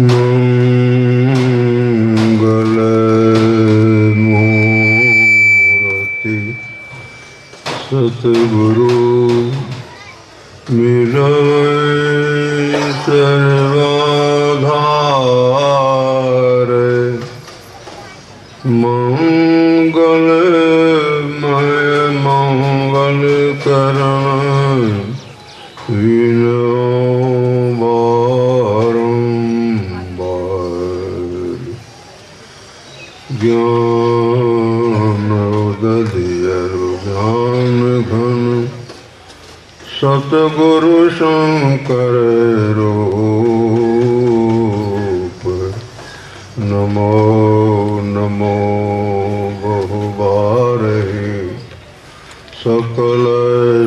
मंगल मूर्ति सतगुरु मिलय सर्वाधार। मंगलमय मंगल करण विनो बारंबार। ज्ञान ज्ञान घन सतगुरु शंकर रूप। नमो नमो बहुबारहि सकल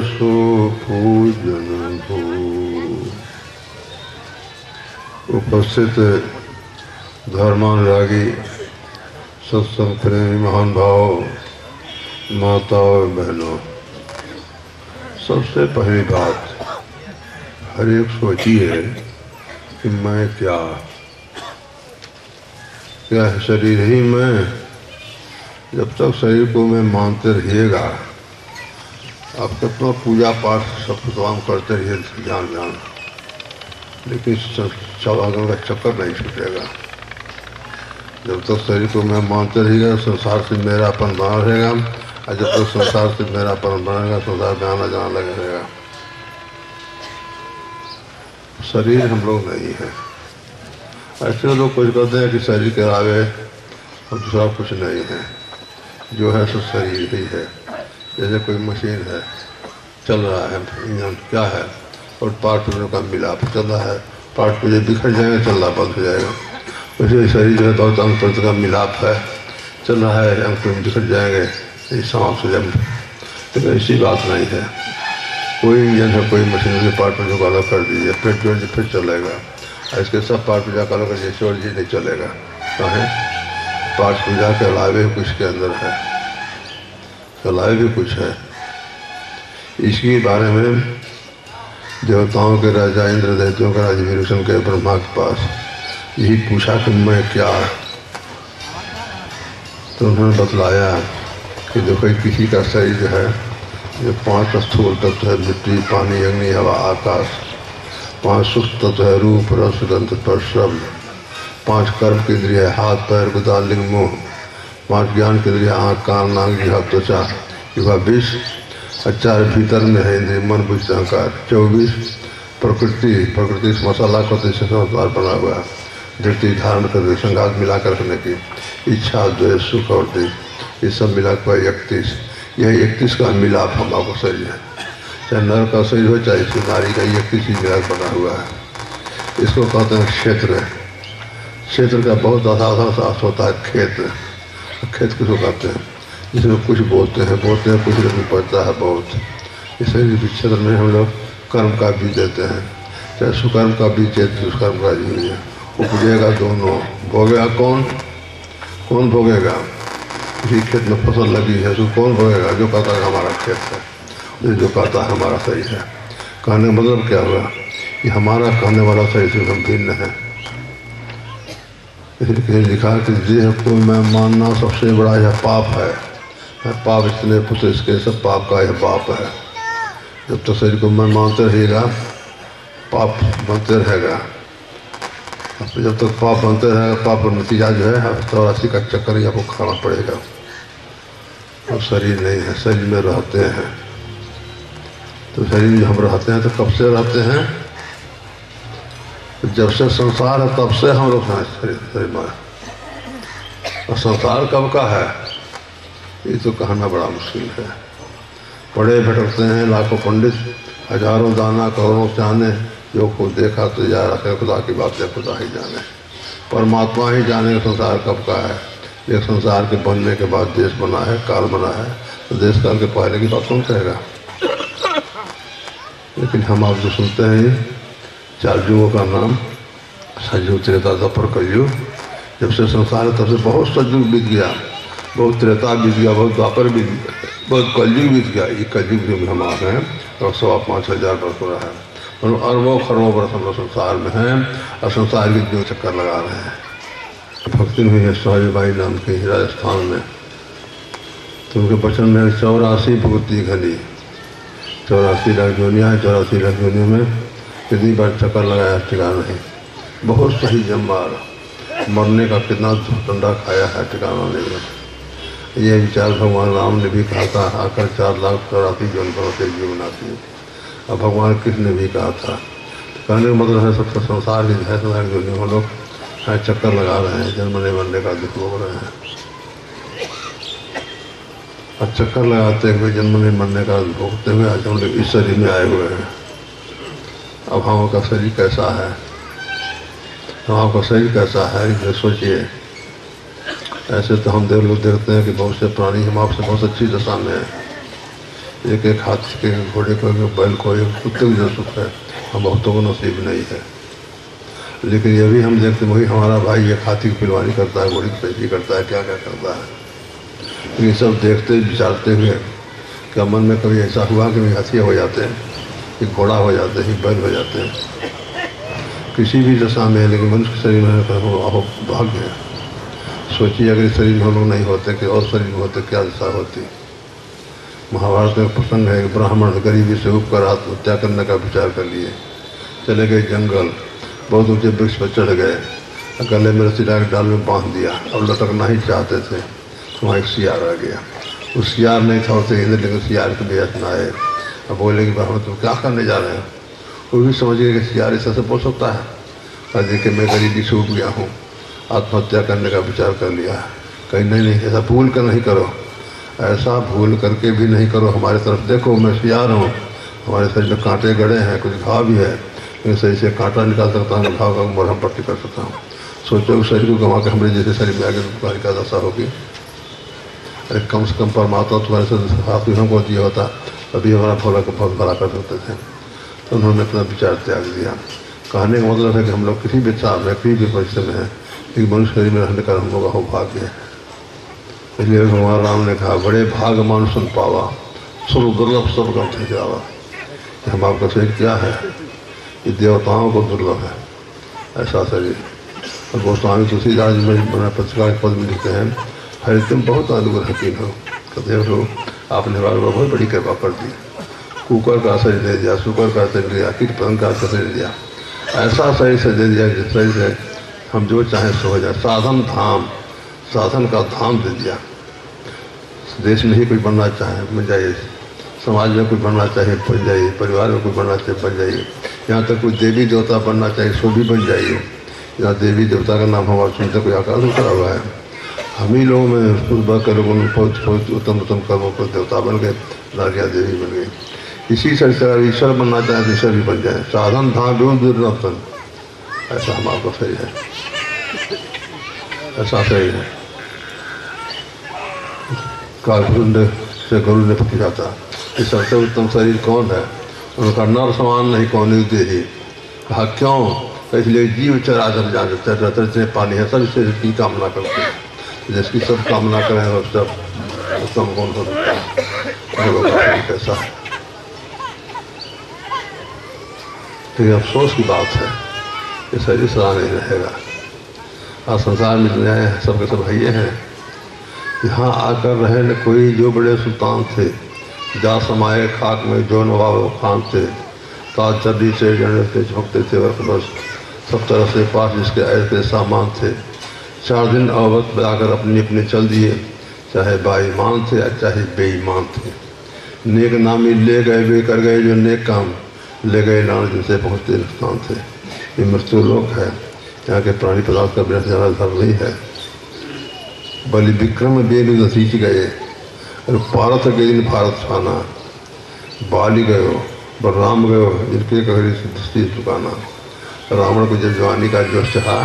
सुपूजन हो। उपस्थित धर्मानुरागी सत्संग प्रेमी महान भाव, माता और बहनों, सबसे पहली बात हर एक सोचिए कि मैं क्या है शरीर ही मैं। जब तक शरीर को मैं मानते रहिएगा, आप कितना पूजा पाठ सब काम करते रहिए जान जान, लेकिन चौभाग्यों का चक्कर नहीं छूटेगा। जब तक शरीर को मैं मानते रहिएगा, संसार से मेरापन बना रहेगा, और जब तक संसार से मेरापन बनेगा, संसार में आना जाना लगा रहेगा। शरीर हम लोग नहीं है। ऐसे लोग कुछ कहते हैं कि शरीर के अलावे और दूसरा कुछ नहीं है। जो है सो शरीर ही है। जैसे कोई मशीन है, चल रहा है, इंजन क्या है, और पार्ट पुर्जों का मिलाप चल रहा है। पार्ट पुर्जे बिखर जाएंगे, चलना बंद हो जाएगा। वैसे शरीर जो है बहुत अंग प्रत्यंग का मिलाप है, चल रहा है, अंग प्रत्यंग बिखर जाएंगे, समाप्त हो जाएंगे। लेकिन ऐसी बात नहीं है। कोई इंजन है, कोई मशीन है, पार्ट पुर्जों को अलग कर दीजिए, फिर चलेगा। इसके सब पाठ पूजा का अलग ईश्वर जी नहीं चलेगा। कहें पाठ पूजा के अलावे कुछ के अंदर है, के अलावे भी कुछ है। इसके बारे में देवताओं के राजा इंद्र, दैत्यों का राजा विभीषण के ब्रह्मा के पास यही पूछा कि मैं क्या। तो उन्होंने बतलाया कि देखो किसी का शरीर जो है, जो 5 स्थूल तत्व है, मिट्टी, पानी, अग्नि, हवा, आकाश। 5 सूक्ष्म तत्व है, रूप रस गंध स्पर्श शब्द। 5 कर्म के इंद्रिय, हाथ पैर गुदा लिंग मुँह। 5 ज्ञान के इंद्रिय, आँख कान नाक जिह्वा त्वचा युवा 20। 4 भीतर में है इंद्रिय मन बुद्धि अहंकार। 24 प्रकृति से मसाला को संसार बना हुआ है। धृति धारण कर संघात मिला कर रखने की इच्छा, द्वेष, सुख और देश, ये सब मिला कर 31। यह 31 का मिलाप हम आपको शरीर है। चाहे नर का शरीर हो, चाहे इस नारी का, 31 ही मिलाप बना हुआ है। इसको कहते हैं क्षेत्र। क्षेत्र का बहुत आधा साफ होता है खेत। खेत किसको कहते हैं? जिसमें कुछ बोते हैं, कुछ नहीं पड़ता है बहुत। इसलिए क्षेत्र में हम लोग कर्म का बीज देते हैं, चाहे सुकर्म का बीज देते, दुष्कर्म का बीज है। उपजेगा दोनों। भोगेगा कौन भोगेगा? इसी खेत में फसल लगी है, तो कौन भोगेगा? जो कहता है हमारा खेत है, जो कहता है हमारा शरीर है। कहने का मतलब क्या हुआ? कि हमारा कहने वाला शरीर से हम भिन्न है। इसलिए लिखा कि देह को मैं मानना सबसे बड़ा यह पाप है। पाप इतने पुत्र इसके सब पाप का यह पाप है। जब तक शरीर को मैं मानते रहेगा, पाप बनते रहेगा। जब तक पाप बनते रहेगा, पाप का नतीजा जो है 84 का चक्कर ही आपको खाना पड़ेगा। और शरीर नहीं है, शरीर में रहते हैं। तो शरीर में हम रहते हैं तो कब से रहते हैं? जब से संसार है तब से हम लोग हैं शरीर में। और संसार कब का है ये तो कहना बड़ा मुश्किल है। पढ़े भटकते हैं लाखों पंडित, हजारों दाना करोड़ों जाने, जो को देखा तो जा रखे खुदा की बातें खुदा ही जाने। परमात्मा ही जाने संसार कब का है। एक संसार के बनने के बाद देश बना है, काल बना है, तो देश काल के पहले की बात कौन कहेगा? लेकिन हम आप जो सुनते हैं 4 युगों का नाम, सतयुग, त्रेता, द्वापर, कलयुग। जब से संसार है तब से बहुत सतयुग बीत गया, बहुत त्रेता बीत गया, बहुत द्वापर बीत गया, बहुत कलयुग बीत गया। ये कलयुग में हम आ गए हैं और 5,500 वर्ष हो रहा है। और अरबों खरबों वर्ष हम लोग संसार में हैं और संसार के जो चक्कर लगा रहे हैं। भक्ति हुई है स्वामीबाई नाम की राजस्थान में, तो उनके वचन में 84 भुगती घनी, 84 लाख दुनिया है, 84 लाख दुनिया में कितनी बार चक्कर लगाया ठिकाना नहीं। बहुत सही जम्बार मरने का कितना डंडा खाया है ठिकाना नहीं में। ये विचार भगवान राम ने भी कहा था, आकर 4,84,000 जन्म पर जीवन आती है। अब भगवान कृष्ण ने भी कहा था, कहने का मतलब है सबका संसार ही है, संसार की दुनिया हम लोग चक्कर लगा रहे हैं, जन्मने मरने का दुख भोग रहे हैं। और चक्कर लगाते हुए जन्मने मरने का भोगते हुए आज हम लोग इस शरीर में आए हुए हैं। अब हम का शरीर कैसा है, हम आपका शरीर कैसा है ये सोचिए। ऐसे तो हम लोग देखते हैं कि बहुत से प्राणी हम आपसे बहुत अच्छी दशा में है, एक एक हाथी के घोड़े को, बैल को, एक कुत्ते को जो सुख है हम बहुतों को नसीब नहीं है। लेकिन ये भी हम देखते वही हमारा भाई एक हाथी की पिलवानी करता है, घोड़ी की पैसी करता है, क्या क्या करता है। ये सब देखते विचारते हुए क्या मन में कभी ऐसा हुआ कि हाथी हो जाते हैं, कि घोड़ा हो जाते हैं, बैल हो जाते हैं, किसी भी दशा में। लेकिन मनुष्य शरीर में भाग्य है। सोचिए अगर शरीर में हम लोग नहीं होते कि और शरीर में होते क्या दशा होती। महाभारत में प्रसंग है, ब्राह्मण गरीबी से उपकर आत्महत्या करने का विचार कर लिए, चले गए जंगल, बहुत ऊंचे वृक्ष पर चढ़ गए, गले में रस्सी डाल डाल में बांध दिया। अब लटकना ही चाहते थे, वहाँ एक सियार आ गया। उस सियार नहीं था उसे इंद्र, लेकिन सियार के बेहद न आए। अब बोले कि ब्राह्मण तुम क्या करने जा रहे हैं। वो भी समझ गए कि सियार ऐसा से बोल सकता है। और देखिए मैं गरीबी से उब गया हूँ, आत्महत्या करने का विचार कर लिया है। कहीं नहीं नहीं ऐसा भूल कर नहीं करो, ऐसा भूल करके भी नहीं करो। हमारे तरफ देखो, मैं सियार हूँ, हमारे शरीर में कांटे गड़े हैं, कुछ घाव भी है, लेकिन सही से कांटा निकाल सकता हूँ, घाव का मरहम पट्टी कर सकता हूँ। सोचो उस शरीर को गंवा के हमारे जैसे शरीर में आगे तुम्हारी क्या दशा होगी। अरे कम से कम परमात्मा तुम्हारे से हाथ भी हमको दिया होता, अभी हमारा भोला को बहुत भला कर सकते थे। तो उन्होंने अपना विचार त्याग दिया। कहने का मतलब है कि हम लोग किसी भी चाह में, किसी भी परिश्रम में है, लेकिन मनुष्य शरीर में रहने का हम लोग का भाग्य है। इसलिए भगवान राम ने कहा, बड़े भाग मानुषन पावा, सर्व दुर्लभ सब ग्रंथ है जावा। हम आपका शरीर क्या है, ये देवताओं को दुर्लभ है ऐसा शरीर। और गोस्वामी तुलसीदास में बना पत्रिका के पद में लिखते हैं, हरे तुम बहुत अनुग्रह हकीम हो, कहते हो आपने हमारे को बहुत बड़ी कृपा कर दी। कुकर का शरीर दे दिया, शुकर का शरीर दिया, कीट पतंग का शरीर दिया, ऐसा शरीर से दे दिया जिस शरीर से हम जो चाहें सो हो जाए। साधन धाम, साधन का धाम दे दिया। देश में ही कोई बनना चाहे बन जाइए, समाज में कोई बनना चाहिए बन जाइए, परिवार में कोई बनना चाहिए बन जाइए, यहाँ तक कोई देवी देवता बनना चाहिए सो भी बन जाइए। यहाँ देवी देवता का नाम हमारे सुनते कोई आकाश उतरा हुआ है। हम ही लोगों में उस के लोगों ने बहुत उत्तम उत्तम कर्मों को देवता बन गए, राजा देवी बन गई। इसी से ईश्वर बनना चाहे तो ईश्वर भी बन जाए। साधन धाम दुर्लभ, ऐसा हम आपका सही है, ऐसा सही है। कालखंड से गुरु ने पूछा था कि सबसे उत्तम शरीर कौन है, उनका नर समान नहीं कौन दे। कहा क्यों, इसलिए जीव चराचर जान पानी है, सब इससे की कामना करते हैं, जिसकी सब कामना करें और सब उत्तम कौन हो सकता है। कैसा है, तो ये अफसोस की बात है कि शरीर सदा नहीं रहेगा। आज संसार में दुनिया सबके सब भैये हैं, यहाँ आकर रहे न कोई जो बड़े सुल्तान थे, जा समाये खाक में जो नवाब खान थे, ताज चर्री से जने से झोंकते थे वर्क बस, सब तरह से पास जिसके ऐसे सामान थे। 4 दिन अवध आकर अपनी अपनी चल दिए, चाहे बाईमान थे या चाहे बेईमान थे। नेक नामी ले गए वे कर गए जो नेक काम, ले गए नाम जिनसे पहुँचते नुकसान थे। ये मृत्यु लोक है, यहाँ के प्राणी पदार्थ का बिना ज़्यादा धर्म नहीं है। बलि विक्रम बेल नसीच गए, और पारथ के दिन भारत खाना, बाली गयो बलराम गयो जिनके कगरी दृष्टि चुकाना। रावण को जब जवानी का जोश चढ़ा,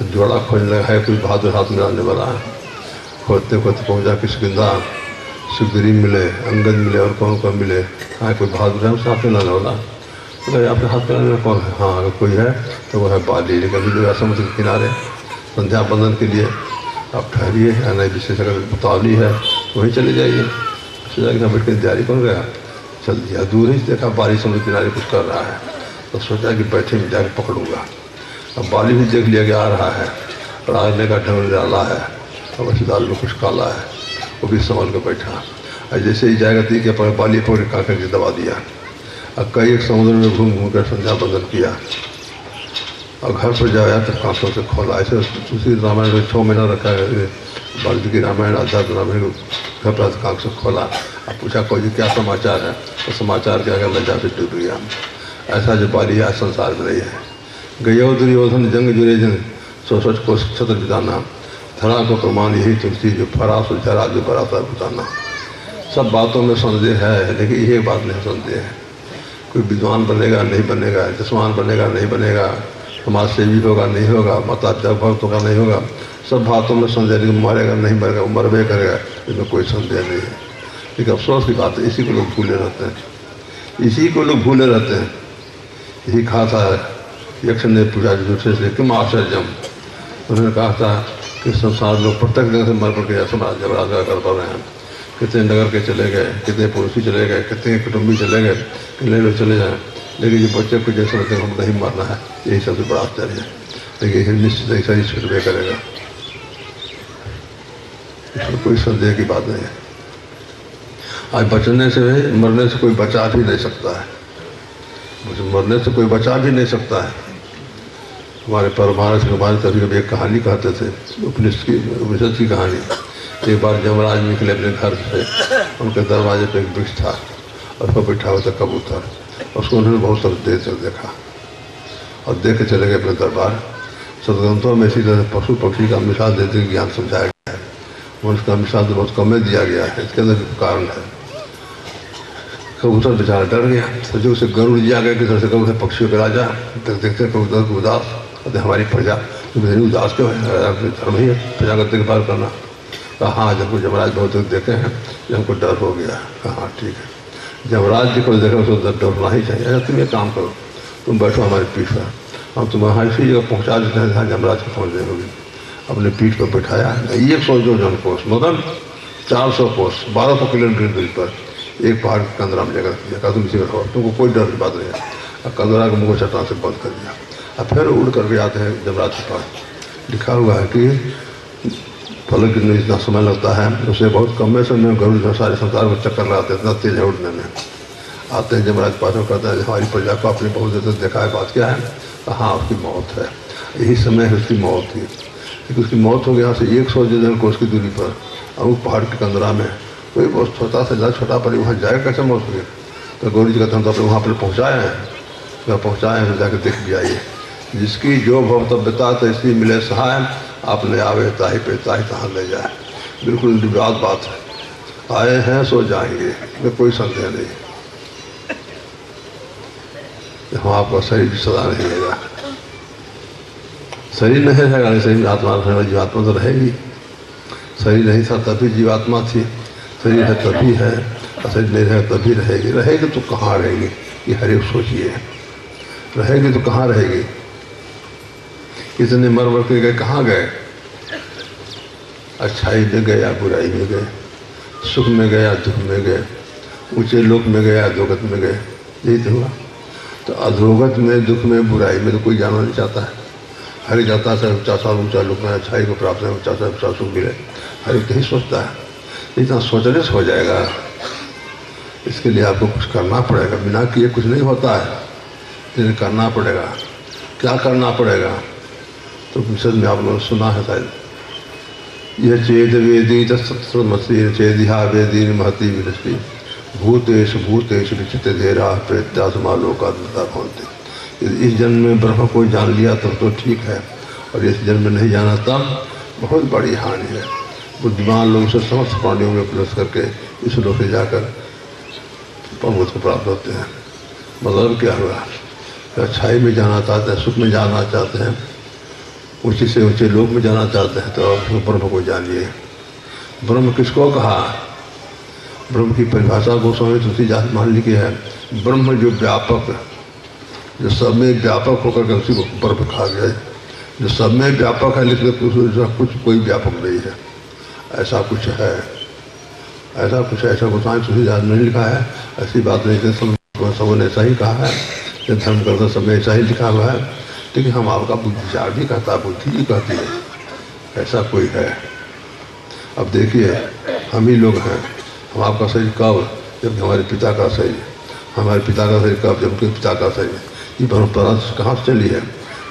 जोड़ा खोजने लगा है कोई बहादुर हाथ में आने वाला। खोजते खोजते पहुँचा किष्किंधा, सुग्रीव मिले, अंगद मिले और कौन कौन मिले। हाँ कोई बहादुर है उस हाथ में लाने वाला, तो आपके हाथ में लाने कौन है। हाँ अगर कोई है तो वो है बाली। लेकिन अभी जो है समुद्र के किनारे संध्या बंदन के लिए आप ठहरिए, या नहीं विशेष अगर उतावली है वहीं चले जाइए। सोचा कि बैठ के तैयारी कौन गया, चल दिया। दूर ही देखा बारिश समुद्र किनारे कुछ कर रहा है, तो सोचा कि बैठे में जाकर पकड़ूंगा। अब बाली भी देख लिया कि आ रहा है और आने का ढंग डाला है और बस दाल में कुछ काला है, वो भी संभल कर बैठा। और जैसे ही जाएगा तीन के बाली पकड़ काकर के दबा दिया और कई एक समुद्र में घूम घूम कर संध्या बंदन किया और घर पर जाया तो कांसों से खोला। ऐसे दूसरी रामायण में 6 महीना रखा है, वाल्मीकि रामायण आध्यात्म रामायण घर पर कांख से खोला। अब पूछा कोई क्या समाचार है, तो समाचार क्या अगर लज्जा से टूट गया। ऐसा जो बाली आज संसार में नहीं है। गयो दुर्योधन जंग जुरे जन सो सोच को छत्र बिताना, धरा को प्रमाण यही तुलसी जो फरा सो झरा जो बराता बुताना। सब बातों में संदेह है, लेकिन ये बात नहीं संदेह है। कोई विद्वान बनेगा नहीं बनेगा, जसवान बनेगा नहीं बनेगा, समाज सेवी होगा नहीं होगा, माता पिता भक्त होगा नहीं होगा, सब बातों में संदेह। लेकिन मरेगा नहीं मरेगा, मरबे करेगा, इसमें कोई संदेह नहीं है। लेकिन अफसोस की बात है, इसी को लोग भूले रहते हैं, इसी को लोग भूले रहते हैं। यही कहा था यक्ष ने पूछा दूसरे से क्यों आश्चर्यम, उन्होंने कहा था कि संसार लोग प्रत्येक दिन से मर पड़ के समाज जब राजा कर पा रहे हैं। कितने नगर के चले गए, कितने पुरुषी चले गए, कितने कुटुंबी चले गए, कितने लोग चले जाएँ, लेकिन जो बच्चे को जैसे लगते हैं हमको नहीं मरना है, यही सबसे बड़ा आश्चर्य है। लेकिन निश्चित ऐसा ही छुटबे करेगा, इसमें कोई संदेह की बात नहीं है। आज बचने से मरने से कोई बचा भी नहीं सकता है, मरने से कोई बचा भी नहीं सकता है। हमारे परमार्थ हमारे कभी कभी एक कहानी कहते थे, उपनिषद की कहानी। एक बार यमराज निकले अपने घर से, उनके दरवाजे पे एक वृक्ष था और उसको बैठा हुआ था कबूतर। उसको उन्होंने बहुत सारे देर तक देखा और देख के चले गए अपने दरबार। सदग्रंथों में इसी तरह पशु पक्षी का मिसाल देते हुए ज्ञान समझाया गया है, मनुष्य का मिसाल तो बहुत कम में दिया गया है। इसके अंदर भी कारण है। कबूतर बेचारा डर गया, सोचो उसे गरुड़ जी आ गए कि से कबूतर पक्षियों के राजा, तक देखते कबूतर को उदास, कहते हमारी प्रजा उदास क्यों है, धर्म ही है प्रजा का देखभाल करना। कहा हाँ, जब जमराज बहुत देखे हैं जब हमको डर हो गया। कहा हाँ ठीक है, जमराज जी को देखा उसको डरना ही चाहिए। अच्छा तुम ये काम करो, तुम बैठो हमारी पीठ पर, हम तुम्हें इसी जगह पहुँचा देते हैं जहाँ जमराज को पहुँच जाएगी। अपने पीठ पर बैठाया, 100 कोस मतलब 400 कोस 1200 किलोमीटर दूरी पर एक पहाड़ के कंदरा में जगह रख दिया। कहा तुम इसी में रहो, तुमको कोई डर की बात नहीं है। और कंदरा के मुँह को चट्टान से बंद कर दिया। और फिर उड़ करके आते हैं जमराज के पास। लिखा हुआ है कि फलक में इतना समय लगता है, उससे बहुत कम समय में गरुड़ सारे संसार में चक्कर लगाते हैं, इतना तेज है उड़ने में। आते हैं जमराज पास में, कहते हैं हमारी प्रजा को आपने बहुत देर तक देखा है, बात क्या है। हाँ उसकी मौत है, यही समय है उसकी मौत थी। लेकिन उसकी मौत हो गई यहाँ से 100 कोस की दूरी पर, अमुक पहाड़ के कंदरा में। कोई बहुत छोटा सा ज़्यादा छोटा पर वहाँ जाएगा कैसे मौत हो गई। तो गौरी जी कहते हम तो अपने वहाँ पर पहुँचाए हैं, जब पहुँचाए हैं तो जाकर देख भी आइए। जिसकी जो भवतव्यता तो इसलिए मिले सहाय, आपने आवे ताही पे ताही तहाँ ले जाए। बिल्कुल निर्विवाद बात है, आए हैं सो जाएंगे, इसमें कोई संदेह नहीं। हम आपका शरीर सदा नहीं रहेगा, शरीर नहीं रहेगा, शरीर में आत्मा रहेगा, जीवात्मा तो रहेगी। शरीर नहीं था तभी जीवात्मा थी, शरीर है तभी है, और शरीर नहीं रहेगा तभी रहेगी। रहेगी तो कहाँ रहेगी, ये हर एक सोचिए। रहेगी तो कहाँ रहेगी। कितने मर के गए, कहाँ गए, अच्छाई में गए या बुराई में गए, सुख में गए या दुख में गए, ऊंचे लोक में गए या अधोगत में गए, यही तो हुआ। तो अधोगत में, दुख में, बुराई में तो कोई जाना नहीं चाहता है। हर एक जाता है ऊँचा सा ऊँचा लोक में अच्छाई को प्राप्त है, ऊँचा सा ऊँचा सुख मिले, हर एक यही सोचता है। इतना सोचने से हो जाएगा, इसके लिए आपको कुछ करना पड़ेगा। बिना किए कुछ नहीं होता है, लेकिन करना पड़ेगा। क्या करना पड़ेगा, तो विशद में आप लोगों ने सुना है शायद, यह चेद वेदी तत्समसी चेदिहा वेदी महती विनस्ती भूतेश भूतेश विचित धेरा प्रेत्यात्मालोकात्मता भवन्ति। इस जन्म में ब्रह्म को जान लिया तब तो ठीक है, और इस जन्म में नहीं जाना तब बहुत बड़ी हानि है। बुद्धिमान लोग से समस्त प्राणियों में प्लस करके इस लोक से जाकर प्रभुत्व को प्राप्त होते हैं। मतलब क्या हुआ, अच्छाई में जाना चाहते हैं, सुख में जाना चाहते हैं, ऊँचे से ऊँचे लोक में जाना चाहते हैं, तो ब्रह्म को जानिए। ब्रह्म किसको कहा, ब्रह्म की परिभाषा गोस्वामी तुलसीदास मान लिखी है, ब्रह्म जो व्यापक, जो सब में व्यापक होकर के उसी को ब्रह्म कहा गया है। जो सब में व्यापक है, लेकिन कुछ कोई व्यापक नहीं है, ऐसा कुछ है, ऐसा कुछ है, ऐसा गोस्वामी तुलसीदास ने लिखा है। ऐसी बात नहीं, सबों ने ऐसा ही कहा है। ये धर्म ग्रंथ सब में ऐसा ही लिखा हुआ है, लेकिन हम आपका विचार भी कहता है, बुद्धि भी कहती है, ऐसा कोई है। अब देखिए हम ही लोग हैं, हम आपका शरीर कब, जब हमारे पिता का शरीर, हमारे पिता का शरीर कब, जब उनके पिता का शरीर। ये परंपरा कहाँ से चली है?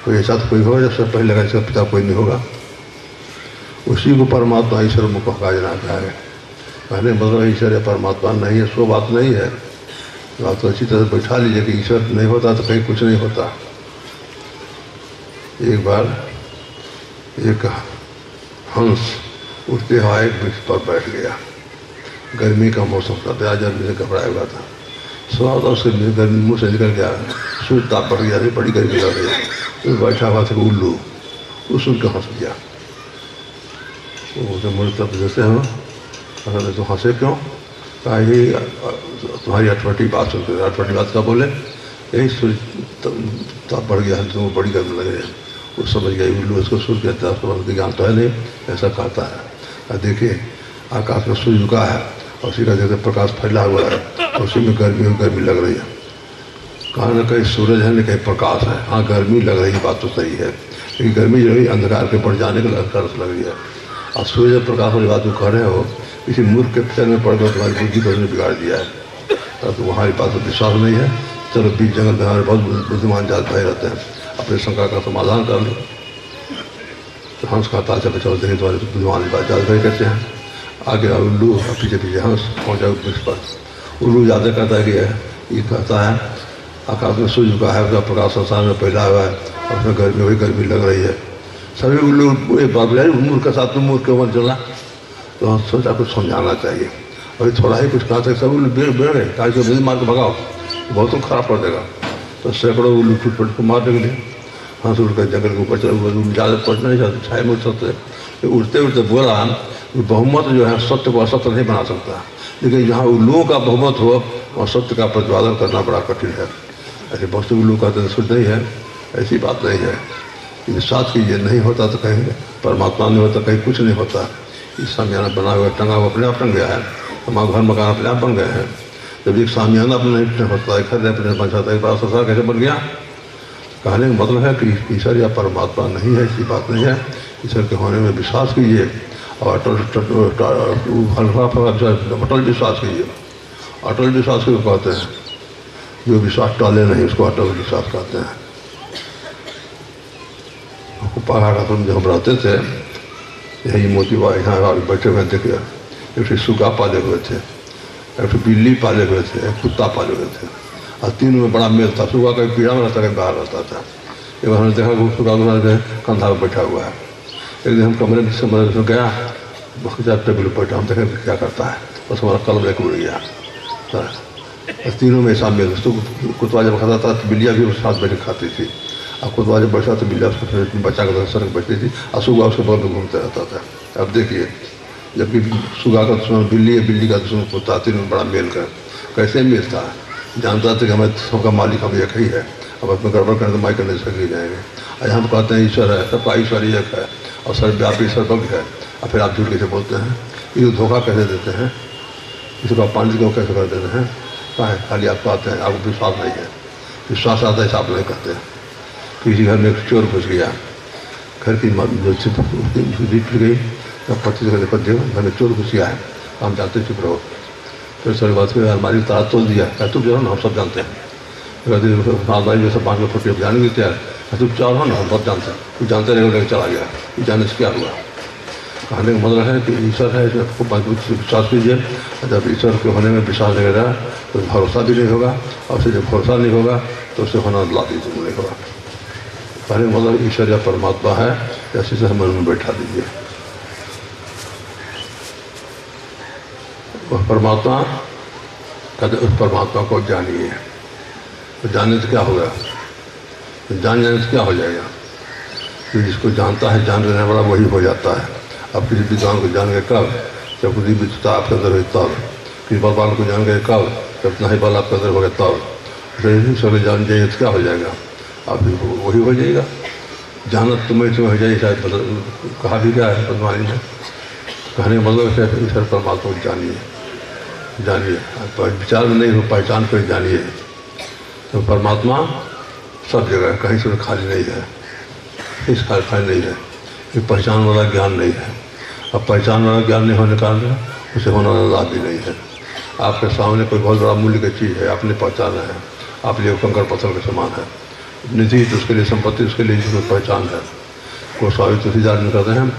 कोई ऐसा तो कोई होगा जब सब पहले लगा इसका पिता कोई नहीं होगा। उसी को परमात्मा ईश्वर मुख कहा जाना है। कहने मतलब ईश्वर या परमात्मा नहीं है, सो बात नहीं है। बात तो अच्छी तरह बैठा लीजिए कि ईश्वर नहीं होता तो कहीं कुछ नहीं होता। एक बार एक हंस उठते हुआ एक वृक्ष पर बैठ गया। गर्मी का मौसम था, प्याज गर्मी से घबराया हुआ था। स्वाद उसके गर्मी मुँह से निकल गया, सूर्य ताप पड़ गया, बड़ी गर्मी लग रही। तो बैठा हुआ था उल्लू, वो सुन के हंस गया। तो मुझे तब जैसे हो तो हंसे क्यों? कहा ये तुम्हारी अटपटी बात सुनते। अटपटी बात क्या बोले? यही सूर्य ताप बढ़ गया है, तुमको बड़ी गर्मी लग रही है। वो समझ गया उल्लू, उसको सूर्य कहता है, उसको ज्ञान तो है नहीं, ऐसा कहता है। देखिए आकाश में सूर्य झुका है और उसी का जैसे प्रकाश फैला हुआ है, उसी में गर्मी लग रही है। कहाँ न कहीं सूरज है, न कहीं प्रकाश है। हाँ गर्मी लग रही है, बात तो सही है, लेकिन गर्मी जो है अंधकार के बढ़ जाने के लग रही है। और सूर्य प्रकाश वाली बात जो कह रहे हो, किसी मूर्ख के पैर में पड़कर तुम्हारी बुद्धि को उसने बिगाड़ दिया है। तो तुम्हारी बात पर विश्वास नहीं है, चलो बीच जंगल में हमारे बहुत बुद्धिमान जात भाई रहते हैं, अपने शंका का समाधान कर लो। तो हंस कहता चलो चलो देखिए तुम्हारे बुद्धिमान जात भाई कहते हैं। आगे उल्लू और पीछे पीछे हंस पहुँचा वृक्ष पर। उल्लू ज़्यादा कहता है कि ये कहता है आकाश में सूर्य का है, उसका प्रकाश संसार में फैला हुआ है और उसमें गर्मी वही गर्मी लग रही है। सभी उल्लू एक बात बोला, मूर्ख के साथ में मूर्ख के मन चला। तो हम सोचा कुछ समझाना चाहिए, अभी थोड़ा ही कुछ कहा था, सब उल्लू बेड़ गए, कहा इसको मार के भगाओ, बहुत तो खराब पड़ जाएगा। तो सैकड़ों उल्लू टूट पट को मार निकले। हंस उड़ कर जंगल के ऊपर चला, ज़्यादा पहुँचना नहीं चाहते, छाए में सकते। उड़ते उड़ते बोला बहुमत जो है सत्य को असत्य नहीं बना सकता, लेकिन जहाँ उल्लुओं का बहुमत हो और सत्य का प्रतिपादन करना बड़ा कठिन है। ऐसे बहुत से उल्लू कहते हैं शुद्ध नहीं है, ऐसी बात नहीं है। विश्वास कीजिए, नहीं होता तो कहीं परमात्मा नहीं होता, कहीं कुछ नहीं होता। इस सामियाना बना हुआ टंगा हुआ अपने आप टंग गया है, हमारा घर मकान अपने आप बन गए हैं। जब एक सामियाना अपने नहीं होता है, घर अपने बन जाता है, बड़ा संसार कैसे बन गया? कहने का मतलब है कि ईश्वर या परमात्मा नहीं है, ऐसी बात नहीं है। ईश्वर के होने में विश्वास कीजिए और अटल विश्वास कीजिए। अटल विश्वास को कहते हैं, जो विश्वास टाले नहीं उसको अटल विश्वास कहते हैं। पहाड़ में जब हम रहते थे, यही मोती बाबा यहाँ बैठे हुए देखिए, एक सुगा पाले हुए थे, एक बिल्ली पाले हुए थे, एक कुत्ता पाले हुए थे, और तीनों में बड़ा मेल था। सुगा कहीं पीड़ा में रहता, कहीं बाहर रहता था। एक बार हमने देखा वो सुगा कंधा पर बैठा हुआ है। एक दिन हम कमरे में गया, टेबल पर बैठा, हम देखें क्या करता है, बस हमारा कलम एक उड़ गया। तीनों में ऐसा मेल। तो कुत्ता जब खाता था तो बिल्लियाँ भी उसके साथ बैठ खाती थी, और कुत्ता जब बैठा तो बिल्लियाँ उसको बच्चा का सड़क बैठती थी, और सुगा उसके बगल में घूमते रहता था। अब देखिए, जबकि सुगा का दुश्मन बिल्ली है, बिल्ली का दुश्मन कुत्ता, तीनों में बड़ा मेल कर कैसे मेल था। जानता था कि हमें सबका मालिक हम एक ही है, अब अपने गड़बड़ करने तो माई करने से जाएंगे। आज हम कहते हैं ईश्वर है, सबका ईश्वर एक है और सर्वव्यापी सर्वज्ञ है, और फिर आप झूठ कैसे बोलते हैं? ये धोखा कैसे देते हैं? इसको आप पानी को कैसे कर देते हैं? कहाँ है? खाली आप कहते हैं, आपको विश्वास नहीं है। विश्वास आता है आप नहीं कहते हैं। किसी घर में एक चोर घुस गया, घर की जो जीत गई, तब 25 घर में चोर घुस गया है, हम जानते चुप रहो। फिर सर बात फिर अलमारी ताला तोड़ दिया, तुम जो ना हम सब जानते हैं। अलमारी जो सब 5 फुट जाने देते हैं, तुम चार हो ना हम बहुत जानते हैं, कुछ जानते रहे लेकर चला गया, कुछ जानने से क्या हुआ। कहने का मतलब है कि ईश्वर है, इसमें मजबूत से विश्वास कीजिए। जब ईश्वर के होने में विश्वास रहेगा तो भरोसा भी नहीं होगा, और उससे जब भरोसा नहीं होगा तो उससे होना लाभी नहीं होगा। कहने का मतलब ईश्वर या परमात्मा है, ऐसे से मन में बैठा दीजिए। वह परमात्मा कहते उस परमात्मा को जानिए। तो जानने से क्या होगा? तो जाने से क्या हो जाएगा? तो जिसको जानता है, जान लेने वाला वही हो जाता है। अब किसी विद्वान को जान गए कब? जब किसी विद्वता आपके अंदर हुई तब। किसी बलवान को जान गए कब? जब नहीं बल आपके अंदर हो गया तब। ईश्वर जान जाइए तो क्या हो जाएगा? आप वही हो जाएगा। जानत तुम्हें हो जाए, शायद कहा भी क्या है बदमानी में। कहने का मतलब है ईश्वर परमात्मा को जानिए, जानिए। विचार में नहीं हो, पहचान कर जानिए। तो परमात्मा सब जगह है, कहीं से खाली नहीं है, इस खाली नहीं है। ये पहचान वाला ज्ञान नहीं है। अब पहचान वाला ज्ञान नहीं होने के कारण उसे होने वाला लाभ भी नहीं है। आपके सामने कोई बहुत बड़ा मूल्य की चीज़ है, आपने पहचाना है, आप लिए कंकड़ पत्थर के समान है, निधि तो उसके लिए संपत्ति, उसके लिए जिसको पहचान है। वो स्वामी तुलसीदास में कहते हैं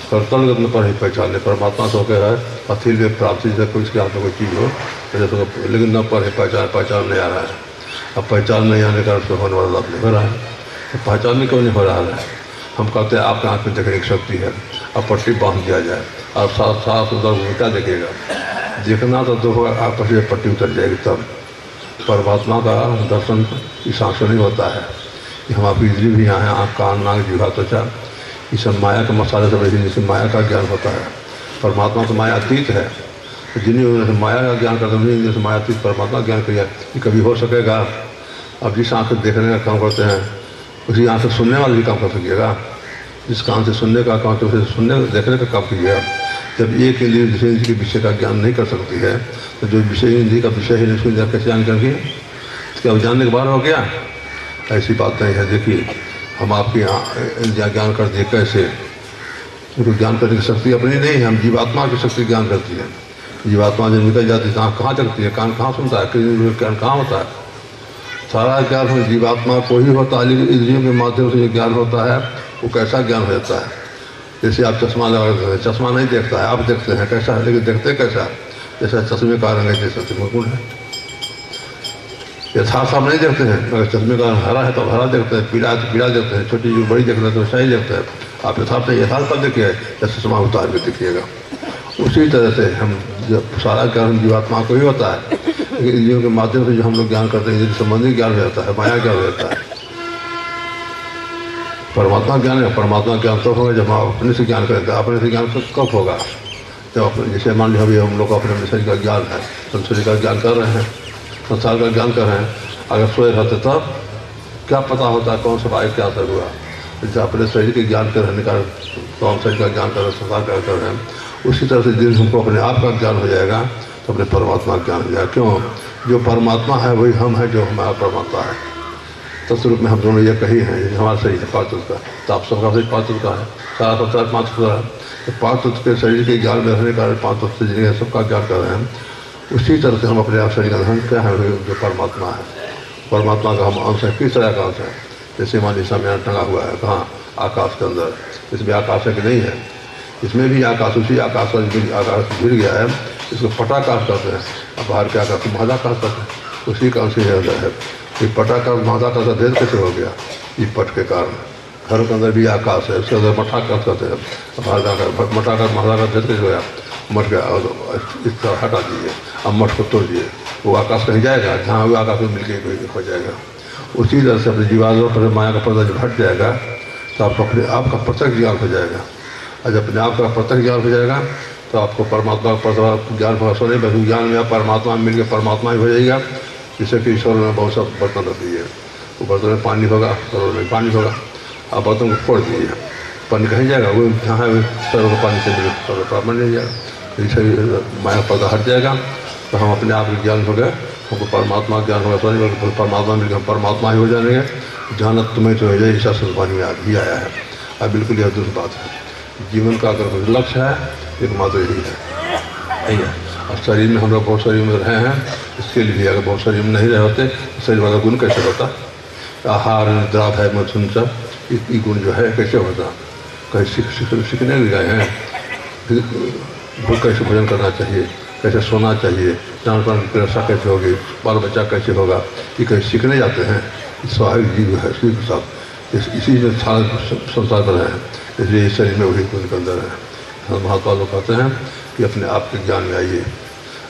करतल में पर ही पहचान है। परमात्मा तो क्या है अथिल में प्राप्ति से कोई इसके हाथ में कोई चीज़ हो तो, लेकिन न पर है पहचान नहीं आ रहा है। अब पहचान नहीं आने का उसको होने वाला लाभ नहीं हो रहा है। तो पहचान में क्यों नहीं हो रहा है? हम कहते हैं आपके हाथ में देखने की शक्ति है, अब पट्टी बांध दिया जाए और साफ सुंदर क्या देखेगा? देखना तो दो आप पट्टी उतर जाएगी तब। परमात्मा का दर्शन इस आँख से नहीं होता है। हम आपकी इंद्री भी यहाँ है, आँख कान नाक जीवा त्वचा, ये सब माया के मसाले सब ऐसे जिससे माया का ज्ञान होता है। परमात्मा तो माया अतीत है। जिन्हें माया का ज्ञान करते हैं जैसे माया अतीत परमात्मा ज्ञान किया, ये कभी हो सकेगा? अब जिस आँख से देखने का काम करते हैं उसी आँख से सुनने वाले भी काम कर सकिएगा। जिस कान से सुनने का काम करते सुनने देखने का काम कीजिएगा। जब एक इंद्रिय दूसरे इंद्रिय के विषय का ज्ञान नहीं कर सकती है तो जो विषय इंद्रिय का विषय ही नहीं सुन कैसे जान करके इसका जानने के बाद हो गया? ऐसी बात नहीं है। देखिए हम आपके इंद्रिया ज्ञान कर दिए कैसे? क्योंकि ज्ञान करने की शक्ति अपनी नहीं है, हम जीवात्मा की शक्ति ज्ञान करती है। जीवात्मा जब निकल जाती है आँख कहाँ चलती है, कान कहाँ सुनता है, ज्ञान कहाँ होता है? सारा ज्ञान जीवात्मा को ही होता है, लेकिन इंद्रियों के माध्यम से जो ज्ञान होता है वो कैसा ज्ञान हो जाता है? जैसे आप चश्मा लगाते हैं, चश्मा नहीं देखता है, आप देखते हैं कैसा है, लेकिन देखते कैसा? जैसा चश्मे का रंग है जैसा मुकुट है। यथार्थ आप नहीं देखते हैं, अगर चश्मे का रंग हरा है तो हरा देखते हैं, पीला है तो पीला देखते हैं, छोटी जो बड़ी देखते हैं तो सही देखते हैं। आप यथार्थ कब देखिए जब चश्मा उतार के देखिएगा। उसी तरह से हम जब सारा ज्ञान जीवात्मा को ही होता है, लेकिन इंद्रियों के माध्यम से जो हम लोग ज्ञान करते हैं इंद्रिय संबंधी ज्ञान हो जाता है, माया ज्ञान हो जाता है। परमात्मा ज्ञान है, परमात्मा ज्ञान तब होगा जब आप अपने से ज्ञान करेंगे। अपने से ज्ञान कब होगा? जब अपने जैसे मान लीजिए अभी हम लोग को अपने शरीर का ज्ञान है, संसार का ज्ञान कर रहे हैं, संसार का ज्ञान कर रहे हैं। अगर सोए रहते तब क्या पता होता कौन सा भाई क्या असर हुआ? जैसे अपने शरीर के ज्ञान के रहने का कौन शरीर का ज्ञान कर रहे हैं, संसार का कर रहे हैं, उसी तरह से जिन हमको अपने आप का ज्ञान हो जाएगा तो अपने परमात्मा का ज्ञान हो जाएगा। क्यों? जो परमात्मा है वही हम है, जो हमारा परमात्मा है। तत्व में हम दोनों ये कही हैं, हमारा शरीर है पाँच तत्व का, तो आप सबका शरीर पाँच तत्व का है, सारा संसार पाँच तत्व है। तो पाँच तत्व के शरीर के ज्ञान में रहने का पाँच तत्व से जिन्हें सबका ज्ञान कर रहे हैं, उसी तरह से हम अपने आप शरीर का धन क्या है जो परमात्मा है। परमात्मा का हम अंश है। किस तरह का अंश है? जैसे मान सामने टंगा हुआ है, कहाँ? आकाश के अंदर। इसमें आकाश है कि नहीं है? इसमें भी आकाश, उसी आकाश का आकाश गिर गया है, इसको पटाकाश कहते हैं। अब बाहर के आकाश को महादाकाश कहते हैं, उसी का अंश ही अंदर है। ये पटाकाश महादाकाश का भेद कैसे हो गया? ये पट के कारण। घर के अंदर भी आकाश है, उसके अंदर मठाकाश कहते हैं। बाहर मठाकाश महादाकाश भेद कैसे हो गया? मठ गया, इसका हटा दीजिए, अब मठ को तोड़ दिए, वो आकाश कहीं जाएगा? जहाँ वो आकाश में मिलकर हो जाएगा। उसी तरह से अपने जीवात्मा पर माया का पर्दा जब हट जाएगा तो आपको अपने आप का प्रत्यक्ष ज्ञान हो जाएगा। और जब अपने आप का प्रत्यक्ष ज्ञान हो जाएगा तो आपको परमात्मा का ज्ञान होगा। सोने बस ज्ञान में परमात्मा में मिलकर परमात्मा ही हो जाएगा। जैसे कि ईश्वर में बहुत सा बर्तन रख दीजिए, वो बर्तन में पानी होगा, सरोवर में पानी होगा, आप बर्तन को फोड़ दीजिए, पानी कहीं जाएगा? वो जहाँ है सरोवर का पानी से मिले सरोवर पर बन नहीं जाएगा। जैसे माया पर्दा हट जाएगा तो हम अपने आप के ज्ञान हो गए, हमको परमात्मा ज्ञान होगा। सोने परमात्मा मिलकर हम परमात्मा ही हो जाएंगे। जहाँ तुम्हें तो हो जाए ईशा सुल्तानी में भी आया है। अब बिल्कुल यह दूसरी बात है। जीवन का अगर कोई लक्ष्य है एकमात्र यही है। और शरीर में हम लोग बहुत शरीर में रहे हैं, इसके लिए अगर बहुत शरीर में नहीं रहे होते तो शरीर वाला गुण कैसे होता? आहार निद्रा भय मथुन सब ये गुण जो है कैसे होता? कहीं सीखने भी गए हैं कैसे भोजन करना चाहिए, कैसे सोना चाहिए, जान प्राण की रक्षा कैसे होगी, बाल बच्चा कैसे होगा, ये कहीं सीखने जाते हैं। स्वाभाविक जीव है, उसी के साथ इसी में सारा संसार बना है, इसलिए इस शरीर में वही गुण के अंदर है। महात्मा लोग कहते हैं कि अपने आप के ज्ञान में आइए,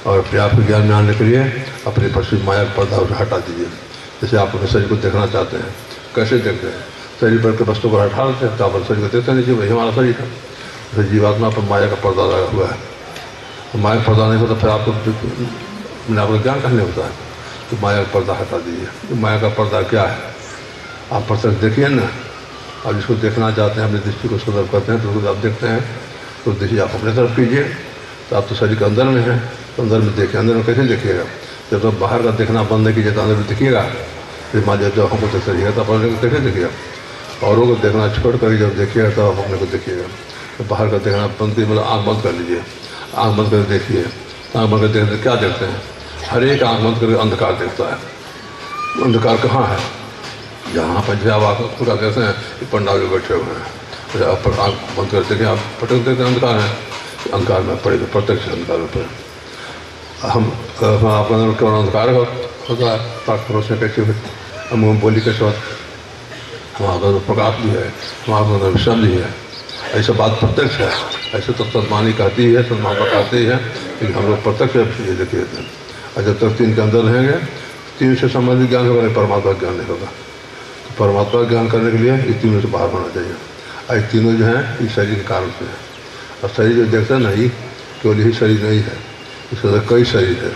और अपने आप के ज्ञान में आने के लिए अपने पश्चिम माया का पर्दा हटा दीजिए। जैसे आप अपने शरीर को देखना चाहते हैं, कैसे देखते हैं? शरीर पर के वस्तु को हटा देते हैं तो आप शरीर को देखते नहीं, वही हमारा शरीर है। तो जीवात्मा पर माया का पर्दा लगा हुआ है। तो माया का पर्दा नहीं होता फिर आपको आपका ज्ञान कहने होता है। तो माया का पर्दा हटा दीजिए। तो माया का पर्दा क्या है? आप प्रत्यक्ष देखिए ना। आप जिसको देखना चाहते हैं अपनी दृष्टि को सुलभ करते हैं तो उसको आप देखते हैं, तो देखिए आप अपने तरफ कीजिए। तो आप तो शरीर के अंदर में हैं, तो अंदर में देखिए। अंदर में कैसे देखिएगा? जब तो बाहर का देखना बंद है कि जैसा अंदर दिखिएगा, फिर मान लीजिए जब हमको देख सकिएगा तो अपने को देखिएगा, औरों को देखना छोड़ कर जब देखिएगा तब आप अपने को देखिएगा। तो बाहर का देखना बंद, मतलब आँख बंद कर लीजिए, आँख बंद कर देखिए। आँख बंद कर देखते क्या देखते हैं? हर एक आँख बंद करके अंधकार देखता है। अंधकार कहाँ है? जहाँ पर जो आप पूरा कहते हैं कि पंडाल में बैठे हुए हैं, आप आँख बंद कर देखें, आप पटक देते अंधकार है, अंधकार में पड़ेगा, प्रत्यक्ष अंधकार में पड़े। हम आपका अंदर केवल अंधकार होता है, ताकि रोशनी कैसे हुई, हम बोली कैसे होती, हमारा अंदर प्रकाश भी है, हमारा अंदर विषम भी है। ऐसा बात प्रत्यक्ष है। ऐसे तो सदमानी कहती है, सदमाता कहती है, लेकिन हम लोग प्रत्यक्ष ये देखिए थे। और जब तक तीन के अंदर रहेंगे, तीन से संबंधित ज्ञान होगा, परमात्मा ज्ञान नहीं होगा। तो परमात्मा ज्ञान करने के लिए ये तीनों से बाहर होना चाहिए। और ये तीनों जो हैं इस शरीर के कारण से है। और शरीर जो देखते हैं ना, ये केवल यही शरीर नहीं है, इसके अंदर कई शरीर है।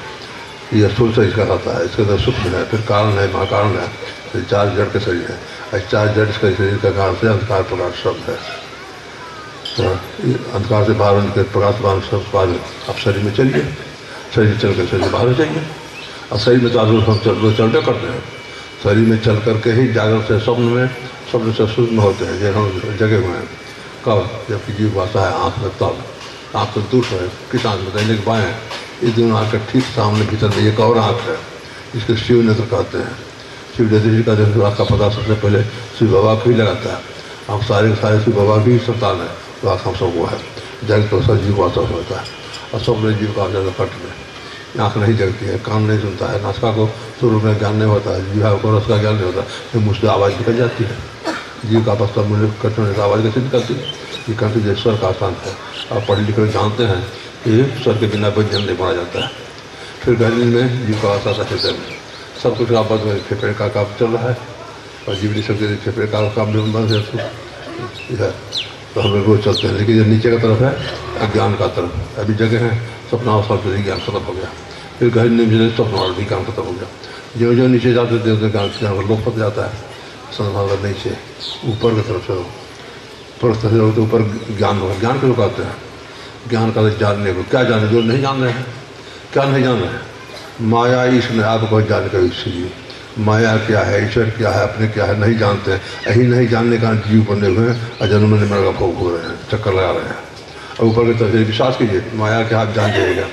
ये स्थूल शरीर कहलाता है, इसके अंदर सूक्ष्म है, फिर कारण है, महाकारण है, फिर चार जड़ के शरीर है। और चार जड़ के शरीर का कारण से अंधकार प्रकाश शब्द है। तो अंधकार से बाहर होने के प्रकाश शब्द बाद आप शरीर में चलिए, शरीर चल कर शरीर बाहर हो जाइए। और शरीर में तो आप हम चलते करते हैं, शरीर में चल करके ही जागृत से स्वप्न में, स्वप्न से सूक्ष्म होते हैं, जैसे हम जगे हुए हैं। कब? जबकि जीव आता है आँख में, तब आँख से दूर है, किस आँख में? दैनिक बाएँ, इस दोनों आँख के ठीक सामने भीतर में एक और आँख है, इसके शिव नेत्र कहते हैं। शिव नेत्र जी का जैसे आँख का पता सबसे पहले शिव बाबा को ही लगाता है। हम सारे के सारे शिव बाबा की संतान है, तो आँख हम सबको है। जग तो सब जीव वाता होता है, और स्वप्न जीव का ज़्यादा कट में आँख नहीं जगती है, कान नहीं सुनता है, नासिका को शुरू में ज्ञान नहीं होता है, जीवा को रस का ज्ञान नहीं होता, फिर मुँह से आवाज़ निकल जाती है। जीव का अवस्था मुझे कटने से आवाज़ कैसे निकलती है? ये कहते हैं स्वर का आसान है। आप पढ़े लिखे जानते हैं कि स्वर के बिना व्यंजन नहीं बना जाता है। फिर गर्मी में जीव का आवाज़ आता है, हृदय में सब कुछ आप बंद, फेफड़े का काम चल रहा है, और जीवनी शक्ति फेफड़े का काम भी बंद है। तो हम लोग रोज चलते हैं, लेकिन जो नीचे का तरफ है अज्ञान का तरफ, अभी जगह है सपना और सब ज्ञान खत्म हो गया। फिर घर में स्वप्न और भी काम खत्म हो गया। जो जो नीचे जाते थे ज्ञान लोग फंस जाता है। संभावना नीचे ऊपर की तरफ से तो ऊपर ज्ञान होगा। ज्ञान क्यों कहते हैं? ज्ञान का जानने को, क्या जाने? जो नहीं जान रहे हैं, क्या नहीं जान रहे हैं? माया ईश्वर आपको जान कर इसलिए माया क्या है, ईश्वर क्या है, अपने क्या है नहीं जानते हैं। यही नहीं जानने का जीव बने हुए हैं और जन्म में मर का भोग हो रहे हैं, चक्कर लगा रहे हैं। और ऊपर की तरफ से विश्वास कीजिए, माया क्या है जान जाइएगा,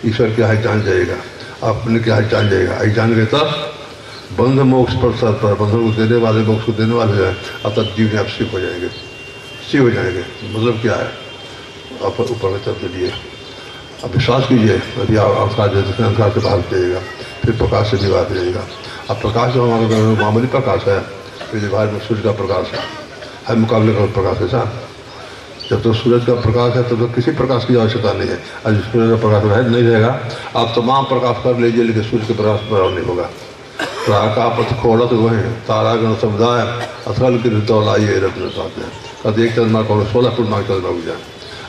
ईश्वर क्या है जान जाइएगा, अपने क्या है जान जाइएगा। यही जान गए तब बंध मोक्ष पर बंधन को देने वाले, मोक्ष को देने वाले हैं, अब तब जीव में आप शिव हो जाएंगे, शिव हो जाएंगे। मतलब क्या है? आप ऊपर की तरफ चलिए, अब विश्वास कीजिए, अभी अंधकार से बाहर जाइएगा, फिर प्रकाश से भी बाहर जाइएगा। अब प्रकाश जो हमारा मामूली प्रकाश है, फिर बाहर में सूर्य का प्रकाश है, हर मुकाबले का प्रकाश है साहब। जब तो सूरज का प्रकाश है तब तो किसी प्रकाश की आवश्यकता नहीं है। आज सूर्य का प्रकाश नहीं रहेगा, आप तमाम प्रकाश कर लीजिए, लेकिन सूर्य के प्रकाश बराबर नहीं होगा। का पथ खोलत हुए हैं तारागण समुदाय अथल की ऋतौलाइए रत्न पाते हैं। कभी एक चंद्रमा को 16 फुट मांग चंद्रमा उग जाए,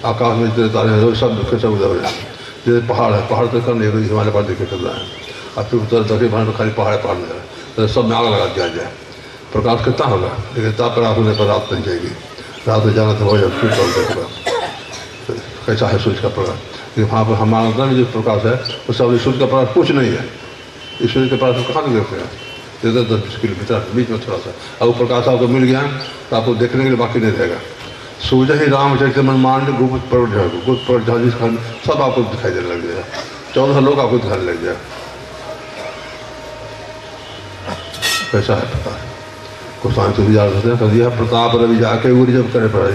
आकाश में जितने तारे हैं सब दुखे सब उधर हो जाए। जैसे पहाड़ है, पहाड़ तो कर नहीं हिमालय पर देखे चल रहा है, अब फिर उत्तर दक्षिण भारत में खाली पहाड़ पहाड़ नहीं है, तो सब में आग लगा दिया जाए। प्रकाश कितना होगा, लेकिन ताप प्रकाश होने पर रात नहीं जाएगी, रात में जाना तो हो जाए सूर्य चल देगा। कैसा है सूर्य का प्रकाश? लेकिन वहाँ पर हमारा अंदर में जो प्रकाश है वो सब सूर्य का प्रकाश कुछ नहीं है। इस सूर्य के प्रकाश को कहाँ से देखते हैं? 10-20 किलोमीटर बीच में थोड़ा सा, अब वो प्रकाश आपको मिल गया तो आपको देखने के लिए बाकी नहीं रहेगा। सूर्य ही रामचरित्र मन मान गुप्त पर सब आपको दिखाई देने लग जाएगा, 14 लोग आपको दिखाने लग जाएगा। कैसा है प्रकाश? गोस्वामी तो विचार करते हैं, कर दिया प्रताप रवि जाके उड़ी जब करे पड़ा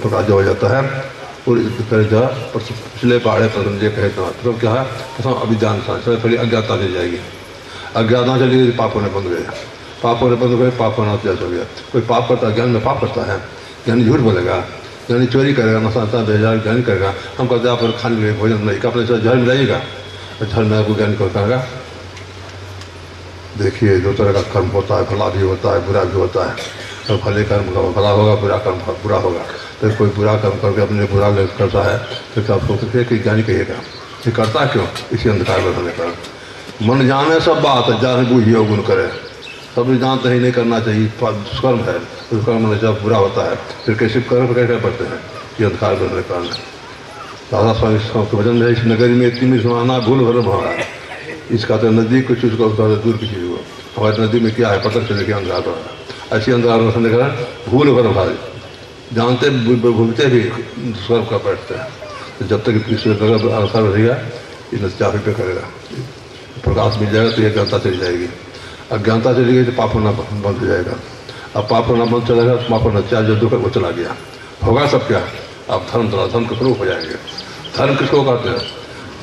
प्रकाश जो हो जाता है करे जा पिछले पहाड़े पर समझे कहे तो क्या है? प्रथम अभिज्ञान था, थोड़ी अज्ञाता चली जाएगी, अज्ञाता चली गई, पापों ने बंद गए, पापों ने बंद गए, पाप होना हो गया। कोई पाप करता है, ज्ञान में पाप करता है, ज्ञानी झूठ बोलेगा, ज्ञानी चोरी करेगा, नशाता बेजार ज्ञानी करेगा। हम कहते हैं आप खाने में भोजन नहीं का अपने झल मिलाइएगा, झल में आपको ज्ञानी करेगा। देखिए दो तरह का कर्म होता है, भला भी होता है बुरा भी होता है। तो भले कर्म का भला होगा, बुरा कर्म बुरा होगा। तो कोई बुरा कर्म करके अपने बुरा करता है तो आप सोचते कि ज्ञानी कहिएगा, ये करता क्यों? इसी अंधकार में होने पर मन जाने सब बात, जाने बूझिए गुण करे, सब जानते ही नहीं करना चाहिए, दुष्कर्म है, दुष्कर्म में जब बुरा होता है फिर कैसे कर्म कैसे पड़ते हैं, ये अंधकार में होने का कारण है। दादा स्वामी के वचन है, इस नगरी में इतनी समाना भूल भरम हो रहा है, इसका तो नज़दीक की चीज़ को दूर की चीज़ को। हमारे नदी में क्या है पता चले कि अंधकार हो रहा है। ऐसी अंधकार रोशनी का भूल भर भारी जानते भूलते भी स्वर्ग का बैठते हैं। तो जब तक अवसर रहेगा इन चाबी पे करेगा, प्रकाश मिल जाएगा तो ये अज्ञानता चली जाएगी। अज्ञानता चली गई तो पाप होना बंद हो जाएगा। अब पाप होना बंद चलेगा तो पाप होना चाहे जो दुख है वो चला गया, होगा सब क्या। अब धर्म चला, धर्म के स्वरूप हो जाएंगे। धर्म किसको कहते हैं?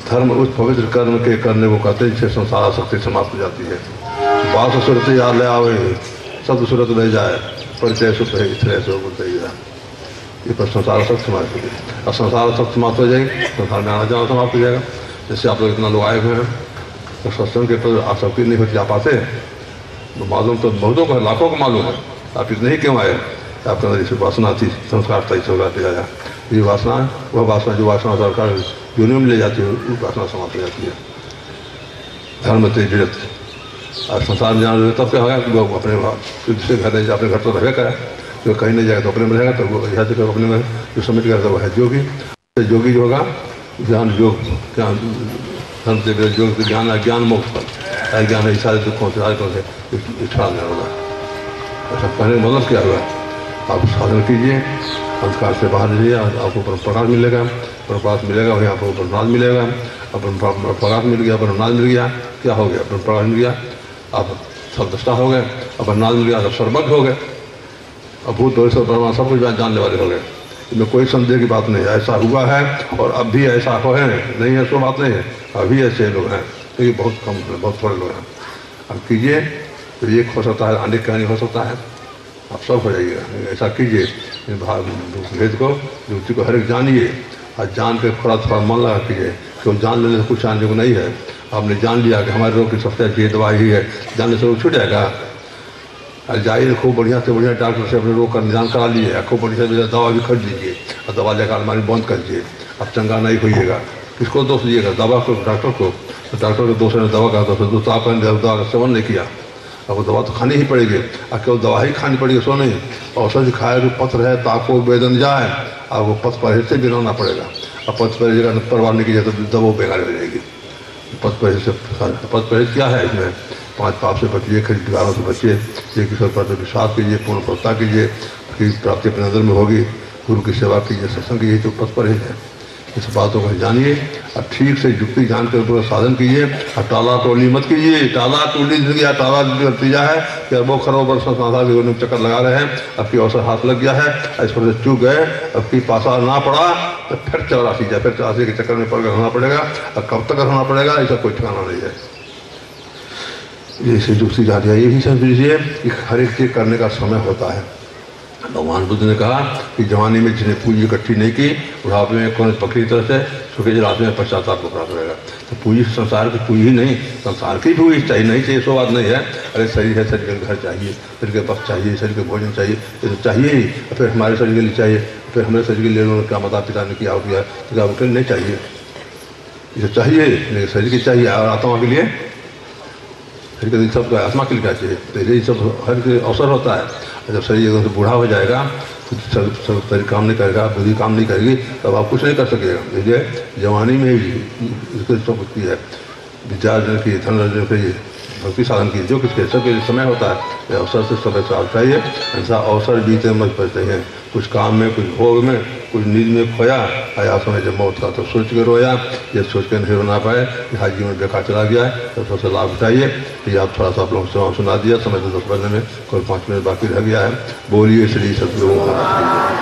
धर्म उस पवित्र कर्म के करने को कहते हैं जिससे संसार शक्ति समाप्त हो जाती है। बात सूरत याद ले आवे, सब सूरत ले जाए, परिचय सुख है इसलिए सो बोलते ही ये पर संसार शक्ति समाप्त हो जाएगी। अब संसार शक्ति समाप्त हो जाएगी, संसार में आना जाना समाप्त हो जाएगा। जैसे आप लोग इतना लोग आए हुए हैं तो सत्संग के पर आसक्ति नहीं होती, आप आते तो मालूम तो बहुतों को लाखों को मालूम है, आप इतने ही क्यों आए? आपके अंदर इसे वासना थी, संस्कार था, इसे पे आया। ये वासना वह वासना जो वासना सरकार यूनियन में ले जाती है वो वासना समाप्त हो जाती है। धर्म तेजत और संसार में जाना तब क्या होगा कि वो अपने दूसरे घर नहीं, अपने घर तो रहेगा क्या, जो कहीं नहीं जाएगा तो अपने में रहेगा, तो वो यहाँ से अपने में जो समझ कर वो है योगी। योगी जो होगा ज्ञान योग, ज्ञान धर्म से योग ज्ञान ज्ञान मुक्त पर ज्ञान है सारे दुखों से सारे से छुड़ा देना होगा। ऐसा कहने का मतलब क्या हुआ? आप साधन कीजिए, अंधकार से बाहर जाइए, आपको प्रकाश मिलेगा, प्रकाश मिलेगा वहीं आपको प्रसाद मिलेगा। अपन प्रकाश मिल गया, प्रसाद मिल गया, क्या हो गया? अपन प्रकाश मिल गया, आप सर्वदृष्टा हो गए, अपन नाद मिल गया, आप सर्वज्ञ हो गए, अब भूत भविष्य परमात्मा सब कुछ जानने वाले हो गए। इसमें कोई संदेह की बात नहीं है। ऐसा हुआ है और अब भी ऐसा हो है, नहीं है सो बात नहीं है, अभी ऐसे लोग हैं, तो ये बहुत कम, बहुत थोड़े लोग हैं। अब कीजिए तो ये हो सकता है, अनेक कहानी हो सकता है, आप सब हो जाइएगा। ऐसा कीजिए, भेद को युक्ति को हर एक जानिए और जान के थोड़ा थोड़ा मन लगा कीजिए। क्यों जान लेने से कुछ जानने को नहीं है। आपने जान लिया कि हमारे रोग की सबसे अच्छी दवा ही है, जानने से रोग छूट जाएगा। जाइए खूब बढ़िया से बढ़िया डॉक्टर से अपने रोग का निदान करा लिए, खूब बढ़िया से दवा भी खरीद लीजिए और दवा लेकर अलमारी बंद कर दीजिए। अब चंगा नहीं होइएगा, किसको दोष दीजिएगा? दवा को, डॉक्टर को। तो डॉक्टर के दोष ने दवा का दोष, तो आपने दवा का सेवन नहीं किया, अब दवा तो खानी ही पड़ेगी। और केवल दवा ही खानी पड़ेगी सो नहीं, औषधि खाए जो पत्र है तो आपको वेदन जाए, आपको पथ परहेज से गिराना पड़ेगा। अब पथ परहेज परवाह नहीं कीजिए तो दवा बेकार हो जाएगी। पथ परहेज से, पथ परहेज क्या है? इसमें 5 पाप से बचिए, खरीदारों से बचिए, एक ईश्वर पर विश्वास कीजिए, पूर्ण प्रस्ताव कीजिए कि प्राप्ति अपने अंदर में होगी, गुरु की सेवा कीजिए, सत्संग कीजिए, तो पथ परहेज है। इस बातों को जानिए और ठीक से युक्ति जान कर पूरा साधन कीजिए और टाला टोली मत कीजिए। टाला टोली जिंदगी टाला नतीजा है कि अरबों खरबों वर्ष संसार चक्कर लगा रहे हैं, अब की अवसर हाथ लग गया है, इस पर से चूक गए, अब की पासा ना पड़ा तो फिर 84 जाए, फिर 84 के चक्कर में पड़ होना पड़ेगा। और कब तक होना पड़ेगा ऐसा कोई ठिकाना नहीं है। जैसे युक्ति जान ये भी समझ लीजिए कि हर एक चीज करने का समय होता है। भगवान बुद्ध ने कहा कि जवानी में जिन्हें पूंजी इकट्ठी नहीं की, बुढ़ापे में कौन पकड़ी तरह से सुखे रात में पश्चाताप को प्राप्त रहेगा। तो पूंजी संसार की पूंजी ही नहीं, संसार की पूंजी चाहिए, नहीं चाहिए सो बात नहीं है। अरे शरीर है, शरीर के घर चाहिए, शरीर के पक्ष चाहिए, शरीर के भोजन चाहिए, ये तो चाहिए ही। फिर हमारे शरीर के लिए चाहिए, फिर हमारे शरीर के लिए उन्होंने क्या माता पिता ने किया हो गया, तो क्या उनके नहीं चाहिए, ये तो चाहिए, लेकिन शरीर की चाहिए। और आत्मा के लिए, शरीर के सब आत्मा के लिए क्या चाहिए? तो यही सब हर अवसर होता है। जब शरीर एकदम से बूढ़ा हो जाएगा तो शरीर काम नहीं करेगा, बुद्धि काम नहीं करेगी, तब आप कुछ नहीं कर सकेगा। इसलिए जवानी में ही इसको सब की है, विद्या अर्जन की, धन अर्जन की, भक्ति साधन की, जो किसके सबके समय होता है। अवसर से समय से आप चाहिए, ऐसा अवसर बीते मत पड़ते हैं। कुछ काम में, कुछ भोग में, कुछ नींद में खोया, आया समय जब मौत का तो सोच के रोया। ये सोच कर नहीं रोना पाए कि हाँ जीवन बेकार चला गया है, तो सबसे लाभ उठाइए। कि आप थोड़ा सा आप लोगों को सुना दिया, समय तो 10 बजने में कोई 5 मिनट बाकी रह गया है। बोलिए श्री सतगुरु महाराज।